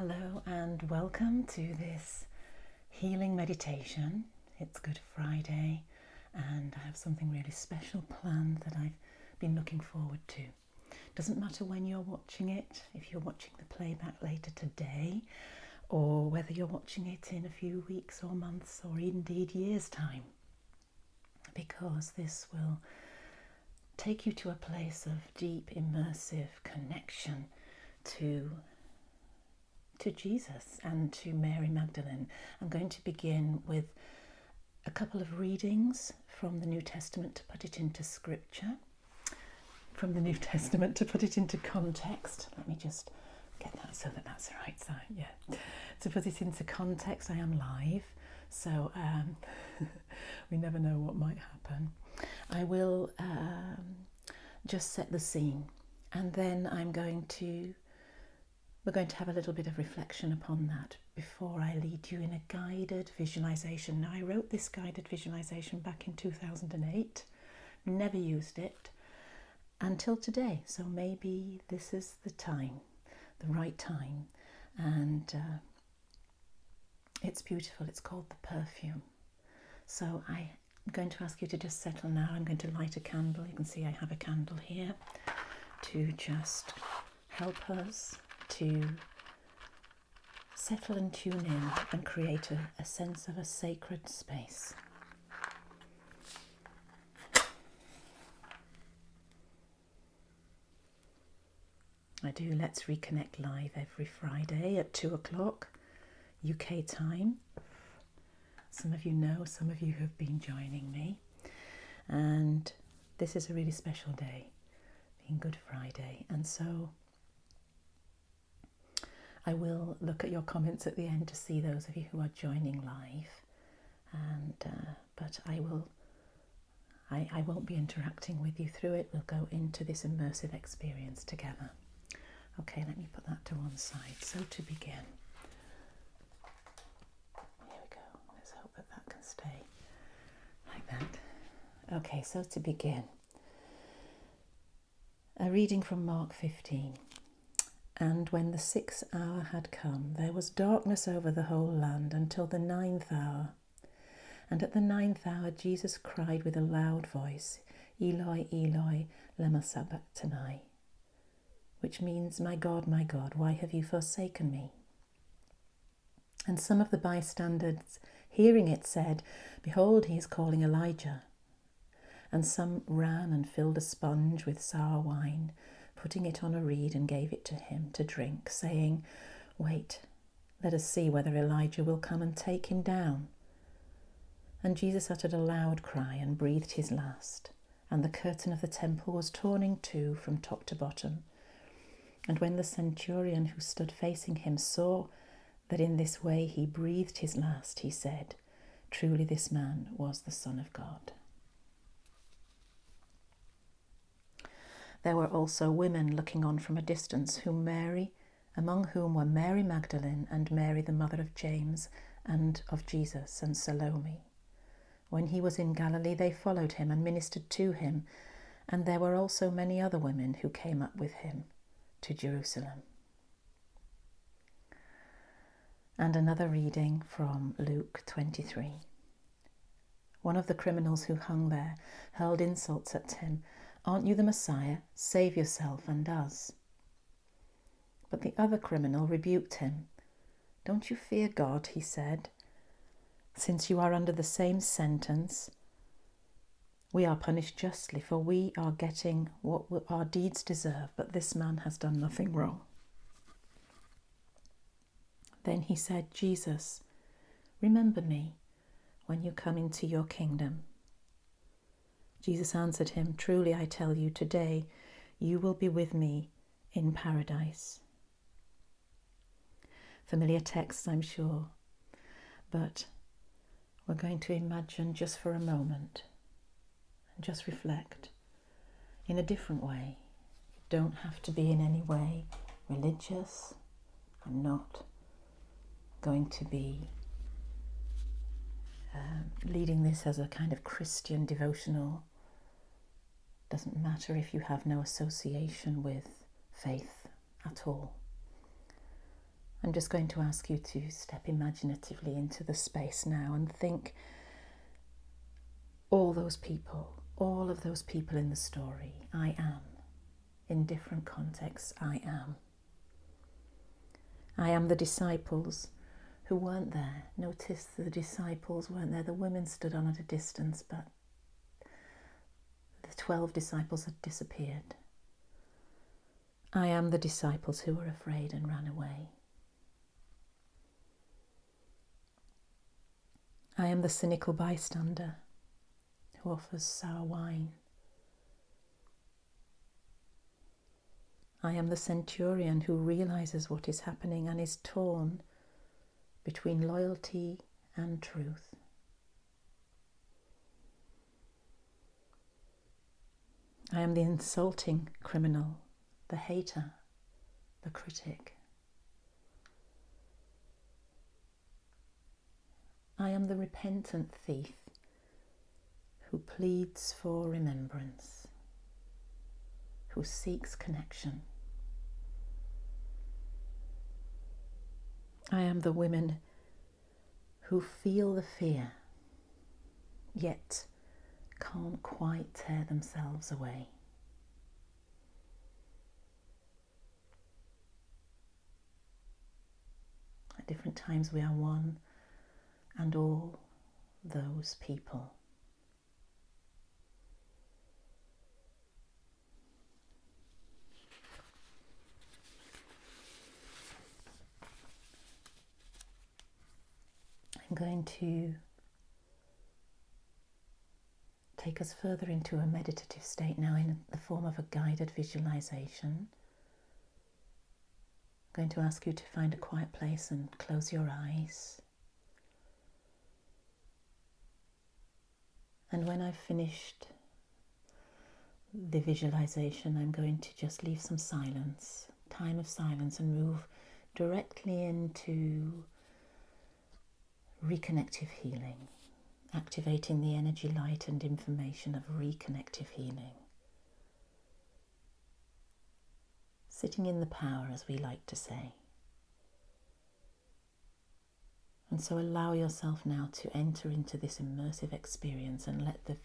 Hello and welcome to this healing meditation. It's Good Friday and I have something really special planned that I've been looking forward to. Doesn't matter when you're watching it, if you're watching the playback later today or whether you're watching it in a few weeks or months or indeed years' time, because this will take you to a place of deep immersive connection to Jesus and to Mary Magdalene. I'm going to begin with a couple of readings from the New Testament to put it into scripture, from the New Testament to put it into context. Let me just get that so that that's the right side. Yeah, to put it into context, I am live, so we never know what might happen. I will just set the scene, and then we're going to have a little bit of reflection upon that before I lead you in a guided visualization. Now, I wrote this guided visualization back in 2008, never used it until today. So maybe this is the time, the right time. And it's beautiful. It's called the Perfume. So I'm going to ask you to just settle now. I'm going to light a candle. You can see I have a candle here to just help us to settle and tune in and create a sense of a sacred space. I do Let's Reconnect live every Friday at 2 o'clock UK time. Some of you know, some of you have been joining me. And this is a really special day, being Good Friday. And so I will look at your comments at the end to see those of you who are joining live, and but I won't be interacting with you through it. We'll go into this immersive experience together. Okay, let me put that to one side. So to begin, here we go. Let's hope that that can stay like that. Okay, so to begin, a reading from Mark 15. And when the 6th hour had come, there was darkness over the whole land until the 9th hour. And at the 9th hour, Jesus cried with a loud voice, Eloi, Eloi, lema sabachthani, which means, my God, why have you forsaken me? And some of the bystanders, hearing it, said, Behold, he is calling Elijah. And some ran and filled a sponge with sour wine, putting it on a reed, and gave it to him to drink, saying, Wait, let us see whether Elijah will come and take him down. And Jesus uttered a loud cry and breathed his last, and the curtain of the temple was torn in two from top to bottom. And when the centurion who stood facing him saw that in this way he breathed his last, he said, Truly this man was the Son of God. There were also women looking on from a distance, among whom were Mary Magdalene and Mary the mother of James and of Jesus and Salome. When he was in Galilee, they followed him and ministered to him, and there were also many other women who came up with him to Jerusalem. And another reading from Luke 23. One of the criminals who hung there hurled insults at him. Aren't you the Messiah? Save yourself and us. But the other criminal rebuked him. Don't you fear God, he said, since you are under the same sentence. We are punished justly, for we are getting what our deeds deserve, but this man has done nothing wrong. Then he said, Jesus, remember me when you come into your kingdom. Jesus answered him, Truly I tell you, today you will be with me in paradise. Familiar texts, I'm sure, but we're going to imagine just for a moment and just reflect in a different way. You don't have to be in any way religious. I'm not going to be leading this as a kind of Christian devotional. Doesn't matter if you have no association with faith at all. I'm just going to ask you to step imaginatively into the space now and think all of those people in the story. I am. In different contexts, I am. I am the disciples who weren't there. Notice the disciples weren't there. The women stood on at a distance, but the 12 disciples had disappeared. I am the disciples who were afraid and ran away. I am the cynical bystander who offers sour wine. I am the centurion who realizes what is happening and is torn between loyalty and truth. I am the insulting criminal, the hater, the critic. I am the repentant thief who pleads for remembrance, who seeks connection. I am the women who feel the fear, yet can't quite tear themselves away. At different times we are one and all those people. I'm going to take us further into a meditative state now in the form of a guided visualization. I'm going to ask you to find a quiet place and close your eyes. And when I've finished the visualization, I'm going to just leave some silence, time of silence, and move directly into reconnective healing, activating the energy, light and information of reconnective healing. Sitting in the power, as we like to say. And so allow yourself now to enter into this immersive experience and let the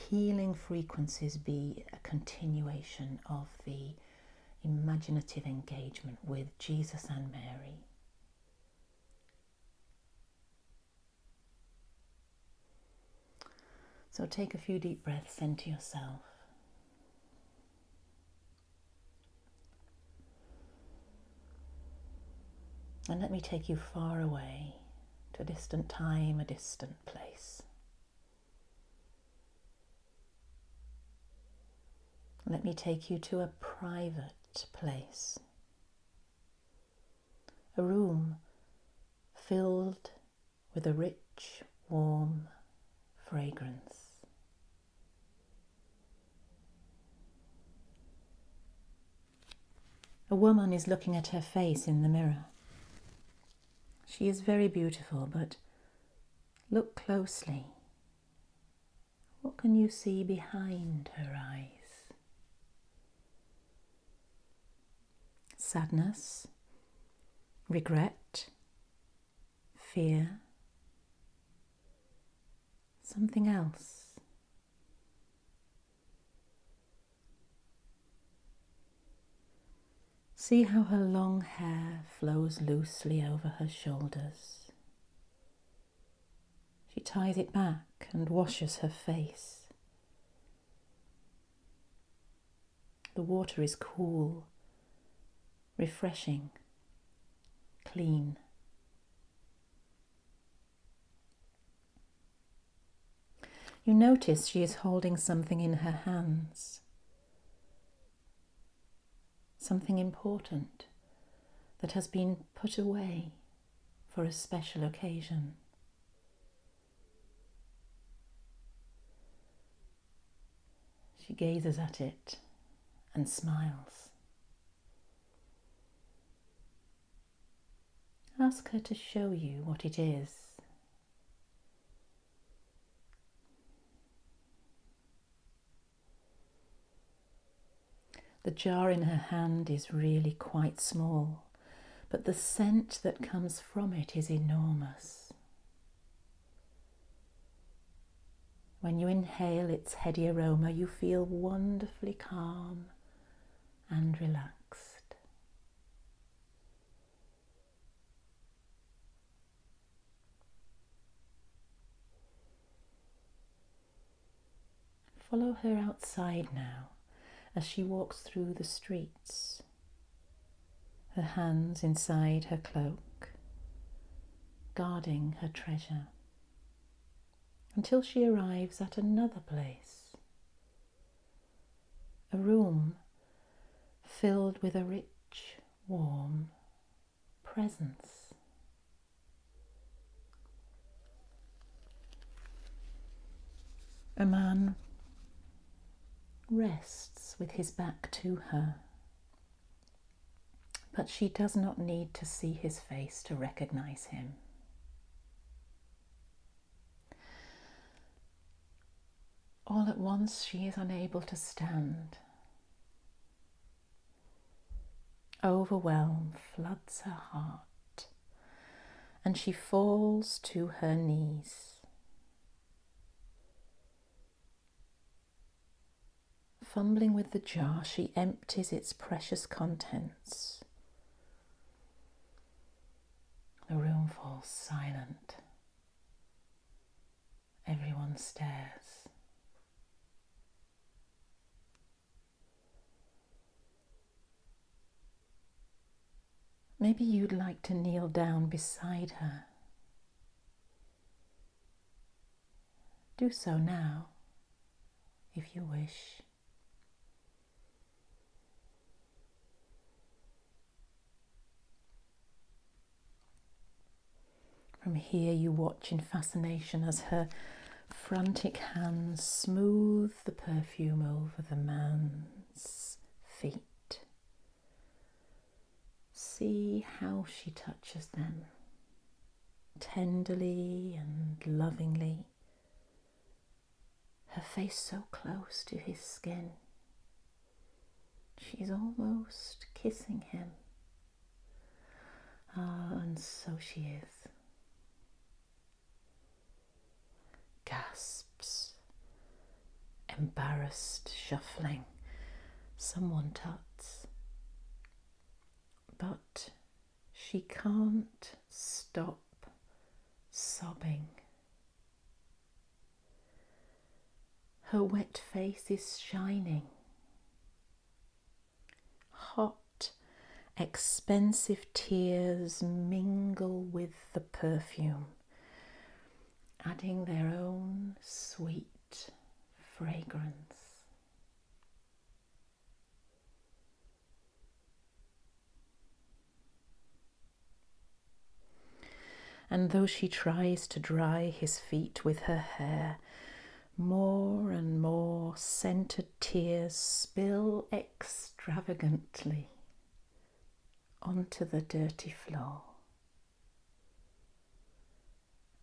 healing frequencies be a continuation of the imaginative engagement with Jesus and Mary. So take a few deep breaths into yourself. And let me take you far away to a distant time, a distant place. Let me take you to a private place. A room filled with a rich, warm fragrance. A woman is looking at her face in the mirror. She is very beautiful, but look closely. What can you see behind her eyes? Sadness, regret, fear, something else. See how her long hair flows loosely over her shoulders. She ties it back and washes her face. The water is cool, refreshing, clean. You notice she is holding something in her hands. Something important that has been put away for a special occasion. She gazes at it and smiles. Ask her to show you what it is. The jar in her hand is really quite small, but the scent that comes from it is enormous. When you inhale its heady aroma, you feel wonderfully calm and relaxed. Follow her outside now as she walks through the streets, her hands inside her cloak, guarding her treasure, until she arrives at another place, a room filled with a rich, warm presence. A man rests with his back to her, but she does not need to see his face to recognize him. All at once she is unable to stand. Overwhelm floods her heart, and she falls to her knees. Fumbling with the jar, she empties its precious contents. The room falls silent. Everyone stares. Maybe you'd like to kneel down beside her. Do so now, if you wish. From here you watch in fascination as her frantic hands smooth the perfume over the man's feet. See how she touches them, tenderly and lovingly, her face so close to his skin. She's almost kissing him. Ah, and so she is. Gasps, embarrassed, shuffling. Someone tuts. But she can't stop sobbing. Her wet face is shining. Hot, expensive tears mingle with the perfume, adding their own sweet fragrance. And though she tries to dry his feet with her hair, more and more scented tears spill extravagantly onto the dirty floor.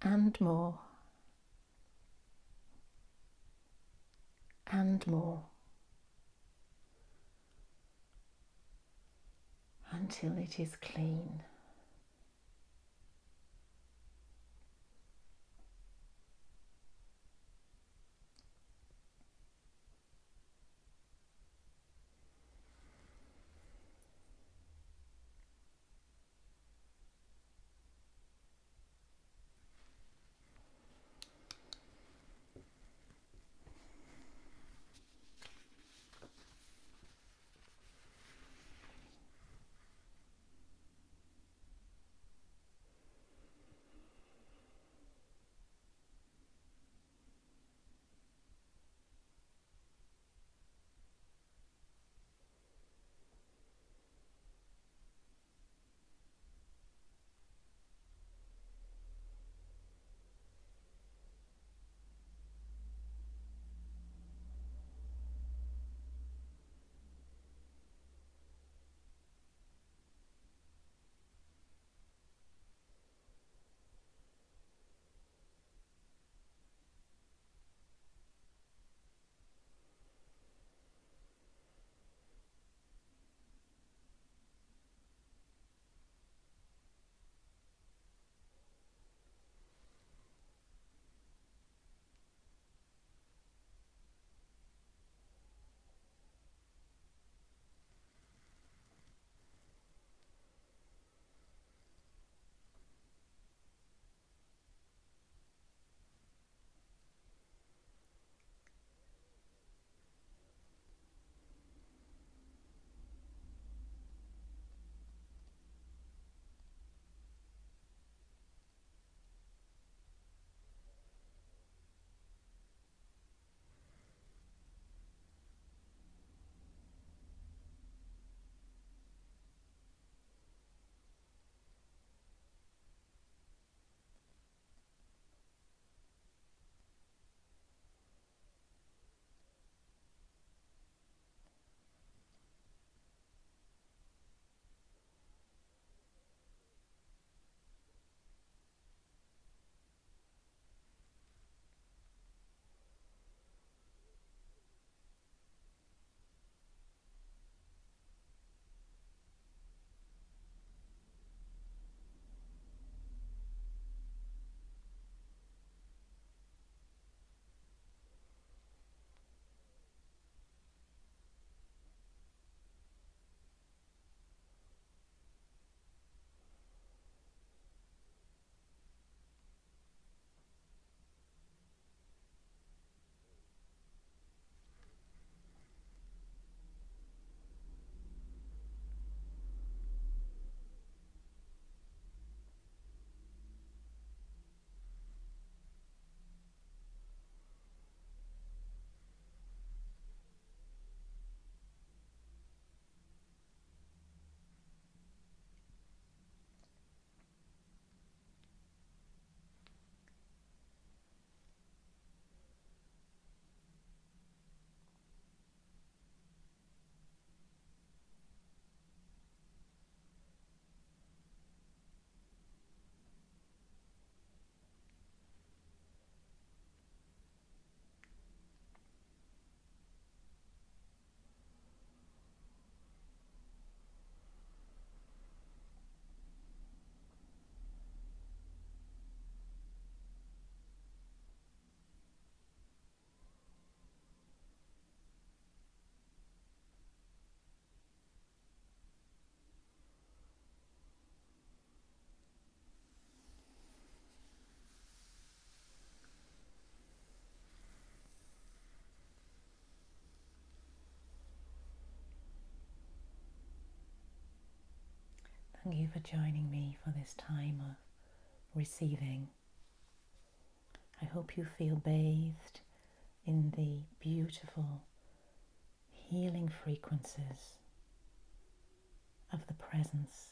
And more. And more. Until it is clean. you for joining me for this time of receiving. I hope you feel bathed in the beautiful healing frequencies of the presence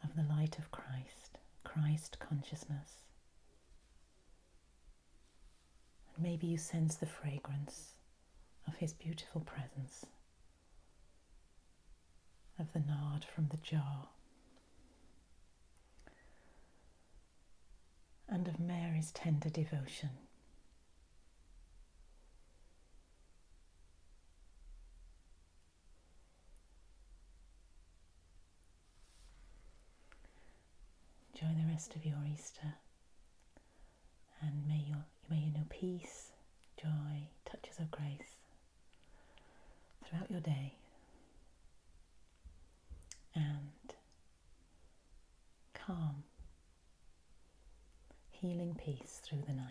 of the light of Christ consciousness. And maybe you sense the fragrance of his beautiful presence, of the nard from the jar, and of Mary's tender devotion. Enjoy the rest of your Easter, and may you know peace, joy, touches of grace throughout your day, and calm, healing peace through the night.